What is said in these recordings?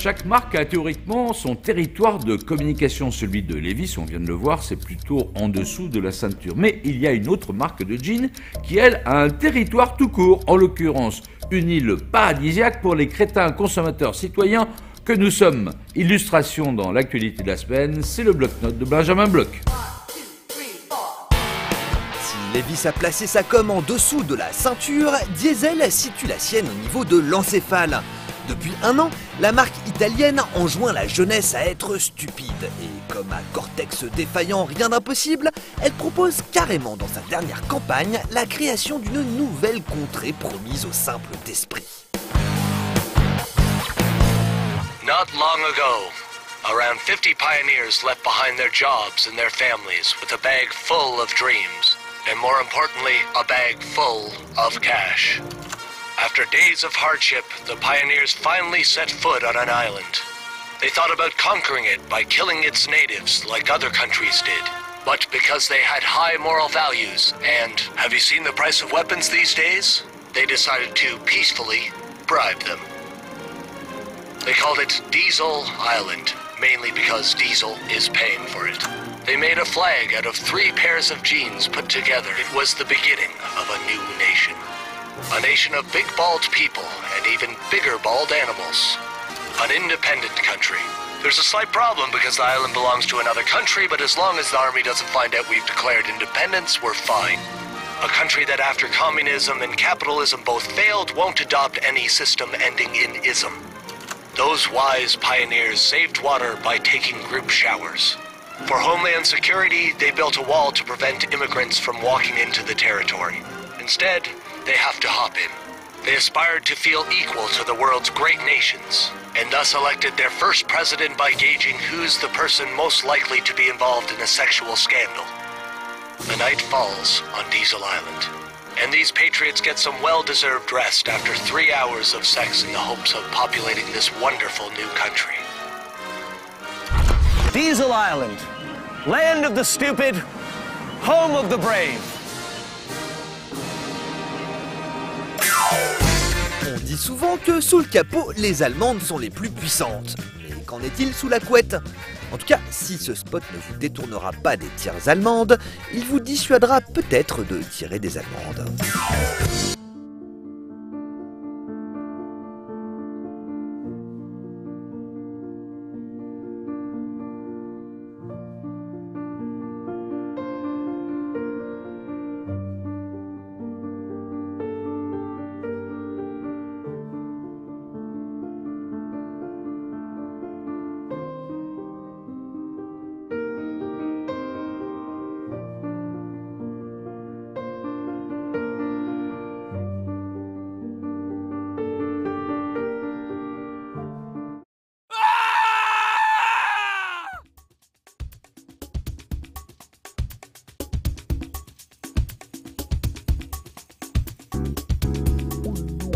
Chaque marque a théoriquement son territoire de communication. Celui de Levi's, on vient de le voir, c'est plutôt en dessous de la ceinture. Mais il y a une autre marque de jeans qui, elle, a un territoire tout court, en l'occurrence une île paradisiaque pour les crétins consommateurs citoyens que nous sommes. Illustration dans l'actualité de la semaine, c'est le bloc-notes de Benjamin Bloch. Si Levi's a placé sa com en dessous de la ceinture, Diesel situe la sienne au niveau de l'encéphale. Depuis un an, la marque italienne enjoint la jeunesse à être stupide. Et comme à Cortex défaillant, rien d'impossible, elle propose carrément dans sa dernière campagne la création d'une nouvelle contrée promise aux simples d'esprit. Not long ago, around 50 pioneers left behind their jobs and their families with a bag full of dreams, and more importantly, a bag full of cash. After days of hardship, the pioneers finally set foot on an island. They thought about conquering it by killing its natives like other countries did. But because they had high moral values and, have you seen the price of weapons these days? They decided to peacefully bribe them. They called it Diesel Island, mainly because Diesel is paying for it. They made a flag out of 3 pairs of jeans put together. It was the beginning of a new nation. A nation of big bald people and even bigger bald animals. An independent country. There's a slight problem because the island belongs to another country, but as long as the army doesn't find out we've declared independence, we're fine. A country that after communism and capitalism both failed won't adopt any system ending in ism. Those wise pioneers saved water by taking group showers. For homeland security, they built a wall to prevent immigrants from walking into the territory. Instead, they have to hop in. They aspired to feel equal to the world's great nations, and thus elected their first president by gauging who's the person most likely to be involved in a sexual scandal. The night falls on Diesel Island, and these patriots get some well-deserved rest after 3 hours of sex in the hopes of populating this wonderful new country. Diesel Island, land of the stupid, home of the brave. On dit souvent que sous le capot, les Allemandes sont les plus puissantes. Mais qu'en est-il sous la couette? En tout cas, si ce spot ne vous détournera pas des tirs allemandes, il vous dissuadera peut-être de tirer des Allemandes.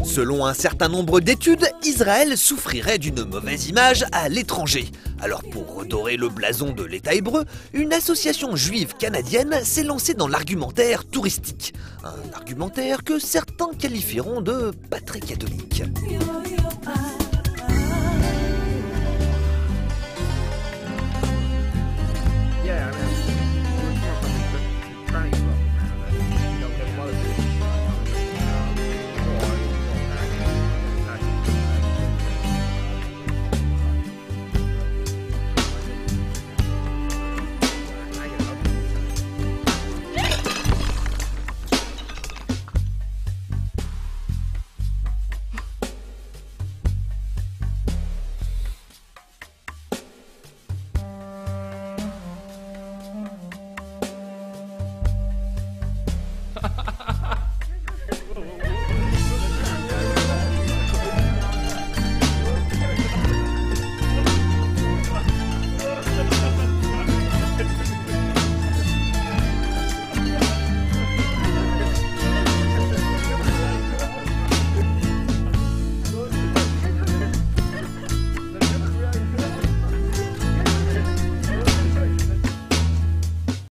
Selon un certain nombre d'études, Israël souffrirait d'une mauvaise image à l'étranger. Alors pour redorer le blason de l'État hébreu, une association juive canadienne s'est lancée dans l'argumentaire touristique. Un argumentaire que certains qualifieront de pas très catholique.